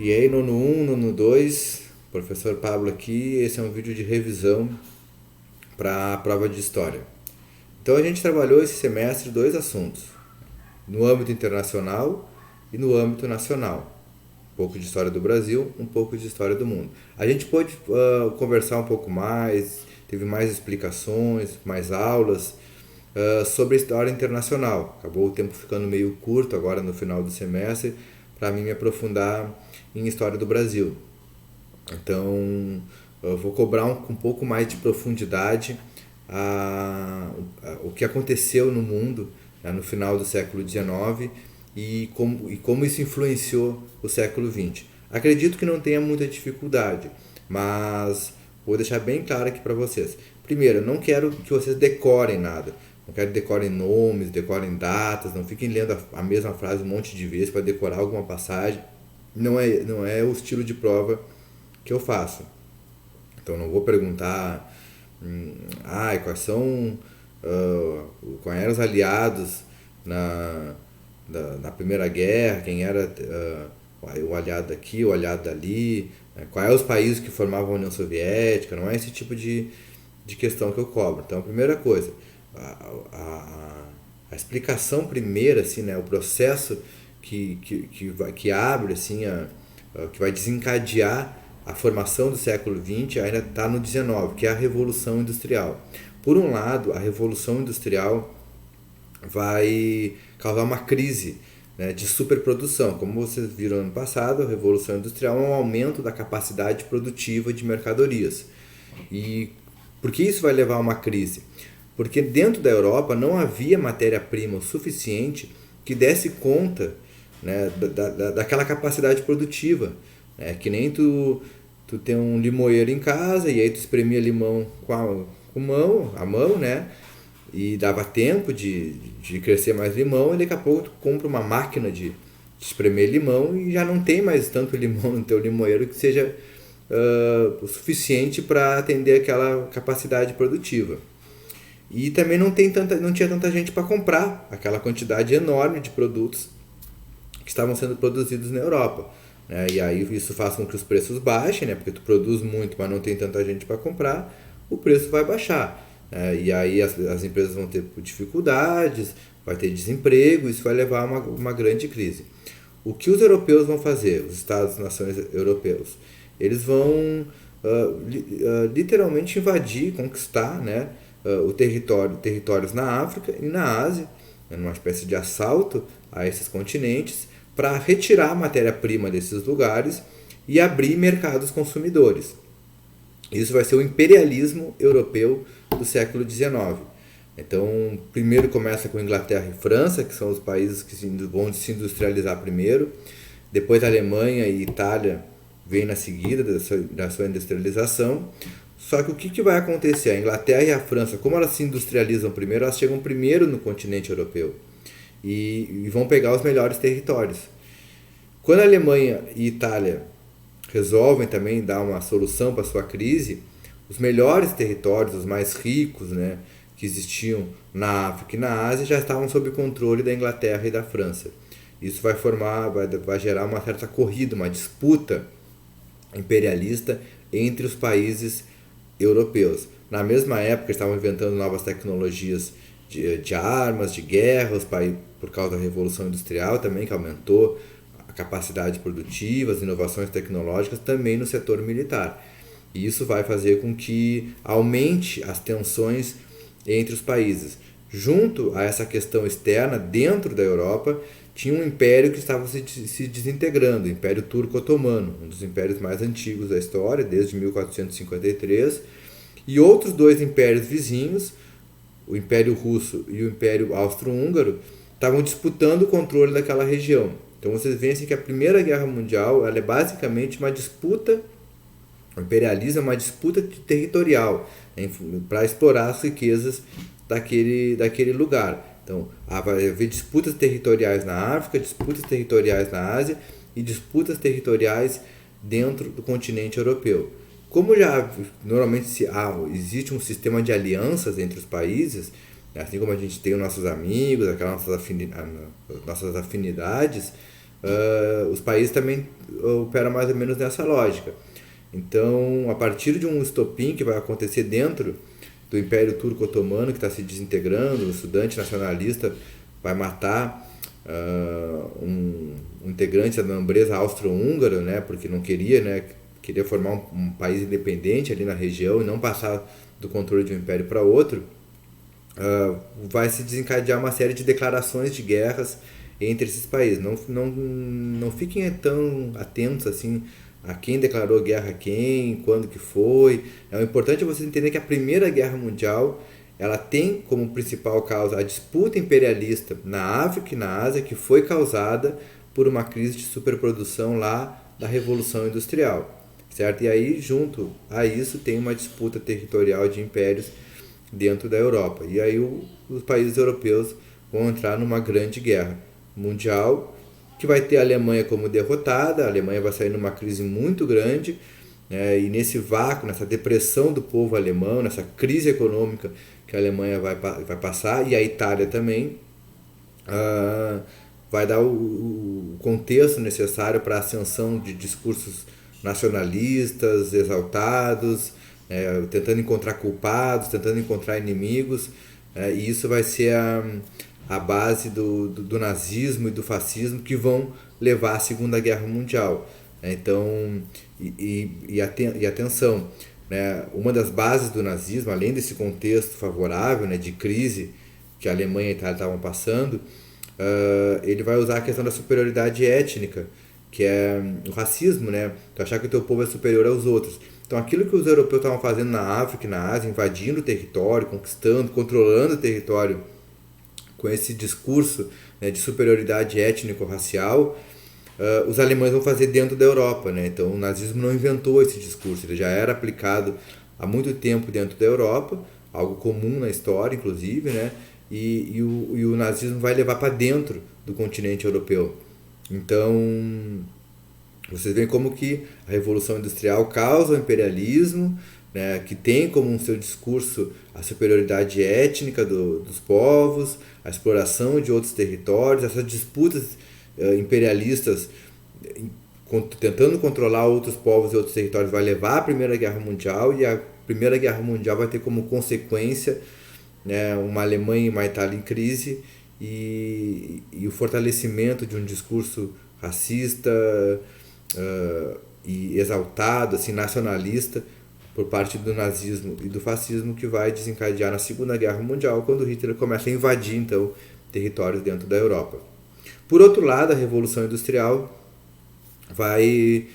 E aí, nono 1, nono 2, professor Pablo aqui. Esse é um vídeo de revisão para a prova de história. Então, a gente trabalhou esse semestre dois assuntos, no âmbito internacional e no âmbito nacional. Um pouco de história do Brasil, um pouco de história do mundo. A gente pôde conversar um pouco mais, teve mais explicações, mais aulas sobre a história internacional. Acabou o tempo ficando meio curto agora no final do semestre para mim me aprofundar em história do Brasil. Então, eu vou cobrar um pouco mais de profundidade o que aconteceu no mundo, né, no final do século XIX e como isso influenciou o século XX. Acredito que não tenha muita dificuldade, mas vou deixar bem claro aqui para vocês. Primeiro, eu não quero que vocês decorem nada. Não quero que decorem nomes, decorem datas, não fiquem lendo a mesma frase um monte de vezes para decorar alguma passagem. Não é o estilo de prova que eu faço. Então não vou perguntar quais eram os aliados na Primeira Guerra, quem era o aliado daqui, o aliado dali, né, quais eram os países que formavam a União Soviética. Não é esse tipo de questão que eu cobro. Então, a primeira coisa, a explicação primeira, assim, né, o processo que abre, assim, que vai desencadear a formação do século XX ainda está no XIX, que é a Revolução Industrial. Por um lado, a Revolução Industrial vai causar uma crise, né, de superprodução. Como vocês viram ano passado, a Revolução Industrial é um aumento da capacidade produtiva de mercadorias. E por que isso vai levar a uma crise? Porque dentro da Europa não havia matéria-prima o suficiente que desse conta, né, daquela capacidade produtiva. É que nem tu tem um limoeiro em casa e aí tu espremia limão a mão, né? E dava tempo de crescer mais limão, e daqui a pouco tu compra uma máquina de espremer limão e já não tem mais tanto limão no teu limoeiro que seja o suficiente para atender aquela capacidade produtiva. E também não tinha tanta gente para comprar aquela quantidade enorme de produtos que estavam sendo produzidos na Europa. Né? E aí isso faz com que os preços baixem, né? Porque tu produz muito, mas não tem tanta gente para comprar, o preço vai baixar. E aí as empresas vão ter dificuldades, vai ter desemprego, isso vai levar a uma grande crise. O que os europeus vão fazer, os Estados-nações europeus? Eles vão literalmente invadir, conquistar, né, territórios na África e na Ásia, né, numa espécie de assalto a esses continentes, para retirar a matéria-prima desses lugares e abrir mercados consumidores. Isso vai ser o imperialismo europeu do século XIX. Então, primeiro começa com Inglaterra e França, que são os países que vão se industrializar primeiro. Depois a Alemanha e Itália vêm na seguida da sua industrialização. Só que o que vai acontecer? A Inglaterra e a França, como elas se industrializam primeiro, elas chegam primeiro no continente europeu e vão pegar os melhores territórios. Quando a Alemanha e Itália resolvem também dar uma solução para a sua crise, os melhores territórios, os mais ricos, né, que existiam na África e na Ásia, já estavam sob controle da Inglaterra e da França. Isso vai gerar uma certa corrida, uma disputa imperialista entre os países europeus. Na mesma época estavam inventando novas tecnologias de armas, de guerra, por causa da Revolução Industrial também, que aumentou a capacidade produtiva, as inovações tecnológicas também no setor militar. E isso vai fazer com que aumente as tensões entre os países. Junto a essa questão externa, dentro da Europa, tinha um império que estava se desintegrando, o Império Turco-Otomano, um dos impérios mais antigos da história, desde 1453, e outros dois impérios vizinhos, o Império Russo e o Império Austro-Húngaro, estavam disputando o controle daquela região. Então vocês veem assim, que a Primeira Guerra Mundial ela é basicamente uma disputa, o imperialismo é uma disputa territorial, né, para explorar as riquezas daquele lugar. Então vai haver disputas territoriais na África, disputas territoriais na Ásia e disputas territoriais dentro do continente europeu. Como já normalmente existe um sistema de alianças entre os países, assim como a gente tem os nossos amigos, aquelas nossas afinidades, os países também operam mais ou menos nessa lógica. Então, a partir de um estopim que vai acontecer dentro do Império Turco Otomano, que está se desintegrando, o estudante nacionalista vai matar um integrante da nobreza austro-húngara, né, porque não queria, né, queria formar um país independente ali na região e não passar do controle de um império para outro. Vai se desencadear uma série de declarações de guerras entre esses países. Não fiquem tão atentos assim a quem declarou guerra a quem, quando que foi. O importante é vocês entenderem que a Primeira Guerra Mundial ela tem como principal causa a disputa imperialista na África e na Ásia, que foi causada por uma crise de superprodução lá da Revolução Industrial, certo? E aí, junto a isso, tem uma disputa territorial de impérios dentro da Europa. E aí os países europeus vão entrar numa grande guerra mundial, que vai ter a Alemanha como derrotada. A Alemanha vai sair numa crise muito grande, e nesse vácuo, nessa depressão do povo alemão, nessa crise econômica que a Alemanha vai passar, e a Itália também, vai dar o contexto necessário para a ascensão de discursos nacionalistas, exaltados, tentando encontrar culpados, tentando encontrar inimigos, e isso vai ser a base do nazismo e do fascismo que vão levar à Segunda Guerra Mundial. Então, atenção, né, uma das bases do nazismo, além desse contexto favorável, né, de crise que a Alemanha e a Itália estavam passando, ele vai usar a questão da superioridade étnica, que é o racismo, né? Tu achar que o teu povo é superior aos outros. Então, aquilo que os europeus estavam fazendo na África e na Ásia, invadindo o território, conquistando, controlando o território, com esse discurso, né, de superioridade étnico-racial, os alemães vão fazer dentro da Europa, né? Então, o nazismo não inventou esse discurso, ele já era aplicado há muito tempo dentro da Europa, algo comum na história, inclusive, né? E o nazismo vai levar para dentro do continente europeu. Então, vocês veem como que a Revolução Industrial causa o imperialismo, né, que tem como um seu discurso a superioridade étnica dos povos, a exploração de outros territórios, essas disputas imperialistas tentando controlar outros povos e outros territórios vai levar à Primeira Guerra Mundial, e a Primeira Guerra Mundial vai ter como consequência, né, uma Alemanha e uma Itália em crise, e o fortalecimento de um discurso racista e exaltado, assim, nacionalista, por parte do nazismo e do fascismo, que vai desencadear na Segunda Guerra Mundial, quando Hitler começa a invadir, então, territórios dentro da Europa. Por outro lado, a Revolução Industrial vai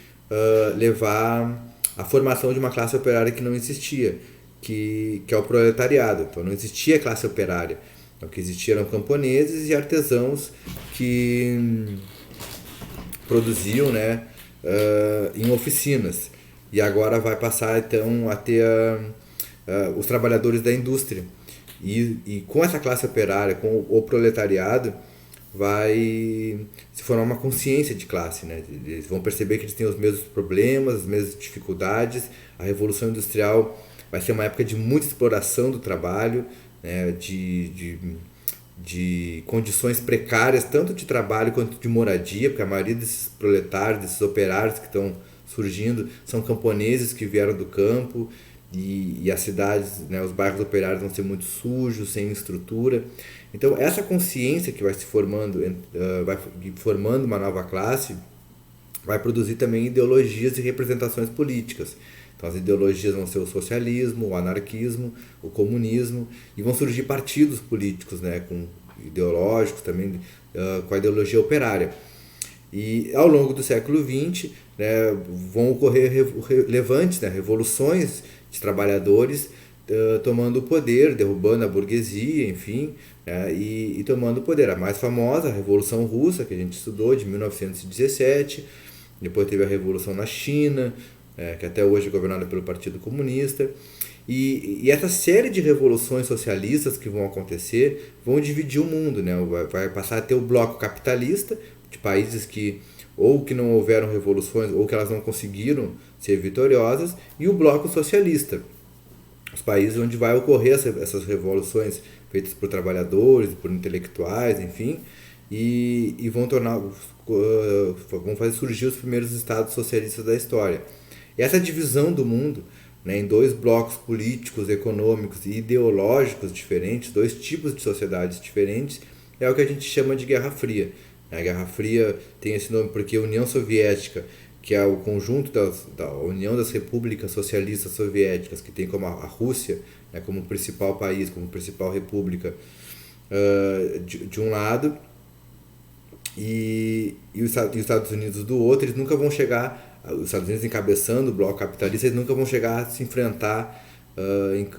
levar à formação de uma classe operária que não existia, que é o proletariado. Então, não existia classe operária. O que existiam eram camponeses e artesãos que produziam, né, em oficinas. E agora vai passar então a ter os trabalhadores da indústria. E com essa classe operária, com o proletariado, vai se formar uma consciência de classe, né? Eles vão perceber que eles têm os mesmos problemas, as mesmas dificuldades. A Revolução Industrial vai ser uma época de muita exploração do trabalho, né? de condições precárias, tanto de trabalho quanto de moradia, porque a maioria desses proletários, desses operários que estão surgindo, são camponeses que vieram do campo, e as cidades, né, os bairros operários vão ser muito sujos, sem estrutura. Então, essa consciência que vai se formando, vai formando uma nova classe, vai produzir também ideologias e representações políticas. Então, as ideologias vão ser o socialismo, o anarquismo, o comunismo, e vão surgir partidos políticos, né, ideológicos também, com a ideologia operária. E ao longo do século XX, né, vão ocorrer levantes, né, revoluções de trabalhadores tomando o poder, derrubando a burguesia, enfim, e tomando o poder. A mais famosa, a Revolução Russa, que a gente estudou, de 1917, depois teve a Revolução na China, que até hoje é governada pelo Partido Comunista. E essa série de revoluções socialistas que vão acontecer vão dividir o mundo, né? Vai passar a ter o bloco capitalista, de países que ou que não houveram revoluções ou que elas não conseguiram ser vitoriosas, e o bloco socialista, os países onde vai ocorrer essas revoluções feitas por trabalhadores, por intelectuais, enfim, e vão fazer surgir os primeiros estados socialistas da história. E essa divisão do mundo, né, em dois blocos políticos, econômicos e ideológicos diferentes, dois tipos de sociedades diferentes, é o que a gente chama de Guerra Fria. A Guerra Fria tem esse nome porque a União Soviética, que é o conjunto da União das Repúblicas Socialistas Soviéticas, que tem como a Rússia, né, como principal país, como principal república, de um lado, e os Estados Unidos do outro, eles nunca vão chegar, os Estados Unidos encabeçando o bloco capitalista, eles nunca vão chegar a se enfrentar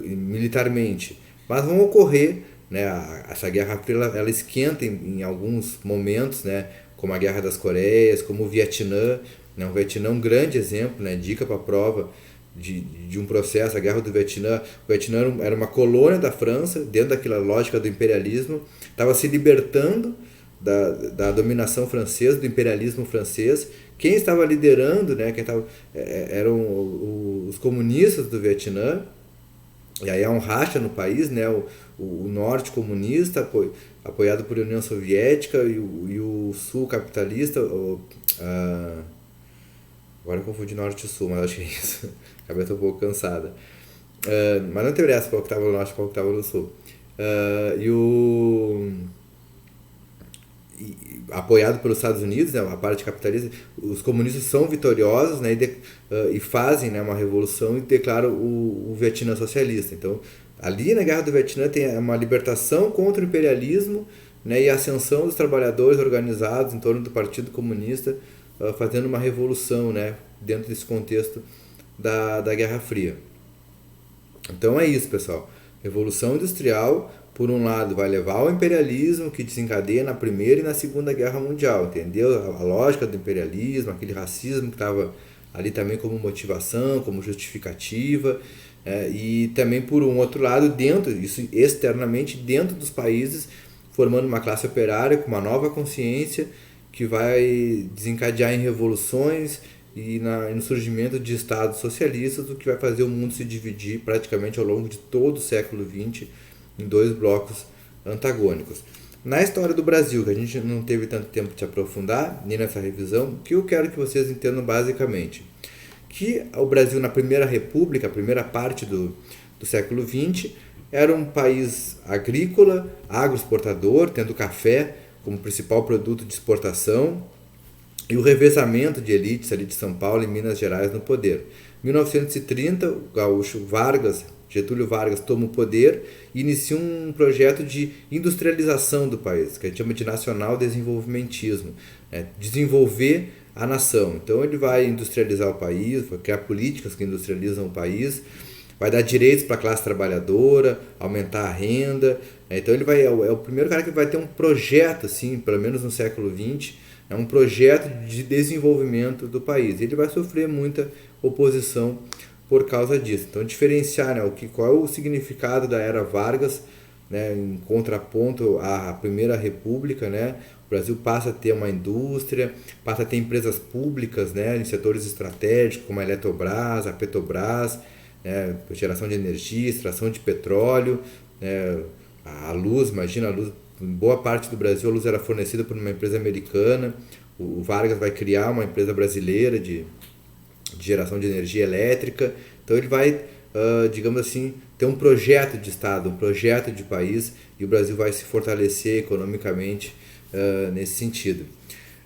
militarmente. Mas vão ocorrer, né, essa Guerra Fria ela esquenta em alguns momentos, né, como a Guerra das Coreias, como o Vietnã. O Vietnã é um grande exemplo, né, dica para a prova de um processo, a Guerra do Vietnã. O Vietnã era uma colônia da França, dentro daquela lógica do imperialismo, estava se libertando da dominação francesa, do imperialismo francês. Quem estava liderando, né, eram os comunistas do Vietnã, e aí há um racha no país, né, o norte comunista, apoiado por União Soviética, e o sul capitalista, agora eu confundi norte e sul, mas acho que é isso. A cabeça um pouco cansada. Mas não tem essa qual que estava no norte e qual que estava no sul. Apoiado pelos Estados Unidos, né, a parte capitalista, os comunistas são vitoriosos, né, e fazem, né, uma revolução e declaram o Vietnã socialista. Então, ali na Guerra do Vietnã tem uma libertação contra o imperialismo, né, e a ascensão dos trabalhadores organizados em torno do Partido Comunista, fazendo uma revolução, né, dentro desse contexto da Guerra Fria. Então é isso, pessoal. Revolução Industrial, por um lado, vai levar ao imperialismo, que desencadeia na Primeira e na Segunda Guerra Mundial, entendeu? A lógica do imperialismo, aquele racismo que estava ali também como motivação, como justificativa, e também, por um outro lado, isso externamente, dentro dos países, formando uma classe operária com uma nova consciência, que vai desencadear em revoluções e no surgimento de estados socialistas, o que vai fazer o mundo se dividir praticamente ao longo de todo o século XX em dois blocos antagônicos. Na história do Brasil, que a gente não teve tanto tempo de aprofundar, nem nessa revisão, o que eu quero que vocês entendam basicamente? Que o Brasil, na Primeira República, a primeira parte do século XX, era um país agrícola, agroexportador, tendo café como principal produto de exportação, e o revezamento de elites ali de São Paulo e Minas Gerais no poder. Em 1930, o gaúcho Getúlio Vargas toma o poder e inicia um projeto de industrialização do país, que a gente chama de nacional desenvolvimentismo, desenvolver a nação. Então ele vai industrializar o país, vai criar políticas que industrializam o país, vai dar direitos para a classe trabalhadora, aumentar a renda. Então ele é o primeiro cara que vai ter um projeto, assim, pelo menos no século XX, um projeto de desenvolvimento do país. Ele vai sofrer muita oposição por causa disso. Então diferenciar, né, qual é o significado da era Vargas, né, em contraponto à Primeira República, né? O Brasil passa a ter uma indústria, passa a ter empresas públicas, né, em setores estratégicos como a Eletrobras, a Petrobras, né, geração de energia, extração de petróleo, né, a luz, imagina a luz, em boa parte do Brasil a luz era fornecida por uma empresa americana. O Vargas vai criar uma empresa brasileira de geração de energia elétrica. Então ele vai, digamos assim, ter um projeto de Estado, um projeto de país, e o Brasil vai se fortalecer economicamente nesse sentido.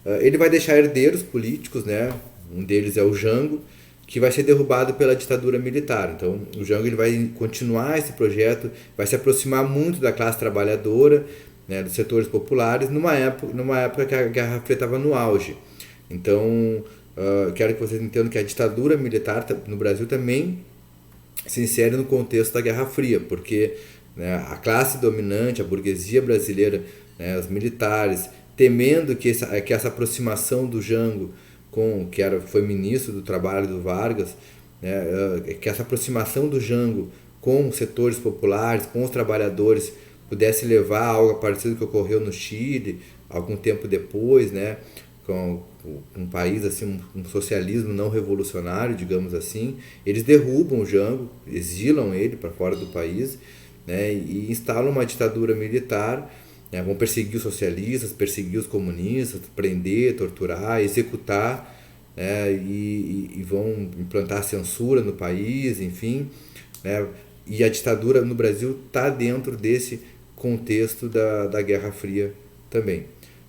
Ele vai deixar herdeiros políticos, né? Um deles é o Jango, que vai ser derrubado pela ditadura militar. Então o Jango ele vai continuar esse projeto, vai se aproximar muito da classe trabalhadora, né, dos setores populares, numa época que a Guerra Fria estava no auge. Então quero que vocês entendam que a ditadura militar no Brasil também se insere no contexto da Guerra Fria, porque, né, a classe dominante, a burguesia brasileira, né, os militares, temendo que essa aproximação do Jango, foi ministro do trabalho do Vargas, né, que essa aproximação do Jango com os setores populares, com os trabalhadores, pudesse levar a algo parecido que ocorreu no Chile, algum tempo depois, né, com um país assim, um socialismo não revolucionário, digamos assim. Eles derrubam o Jango, exilam ele para fora do país, né, e instalam uma ditadura militar, né? Vão perseguir os socialistas, perseguir os comunistas, prender, torturar, executar, né? E vão implantar censura no país, enfim, né? E a ditadura no Brasil está dentro desse contexto da Guerra Fria também.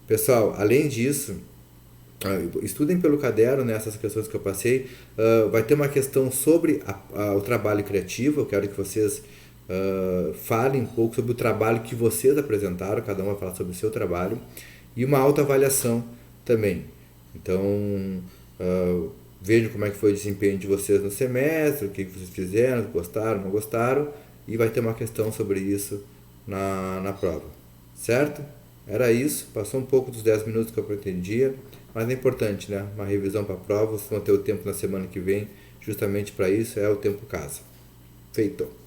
Pessoal, além disso, estudem pelo caderno, né, essas questões que eu passei. Vai ter uma questão sobre o trabalho criativo. Eu quero que vocês falem um pouco sobre o trabalho que vocês apresentaram, cada um vai falar sobre o seu trabalho, e uma autoavaliação também. Então, vejam como é que foi o desempenho de vocês no semestre, o que vocês fizeram, gostaram, não gostaram, e vai ter uma questão sobre isso na prova, certo? Era isso, passou um pouco dos 10 minutos que eu pretendia, mas é importante, né? Uma revisão para a prova, vocês vão ter o tempo na semana que vem, justamente para isso, é o tempo casa. Feito!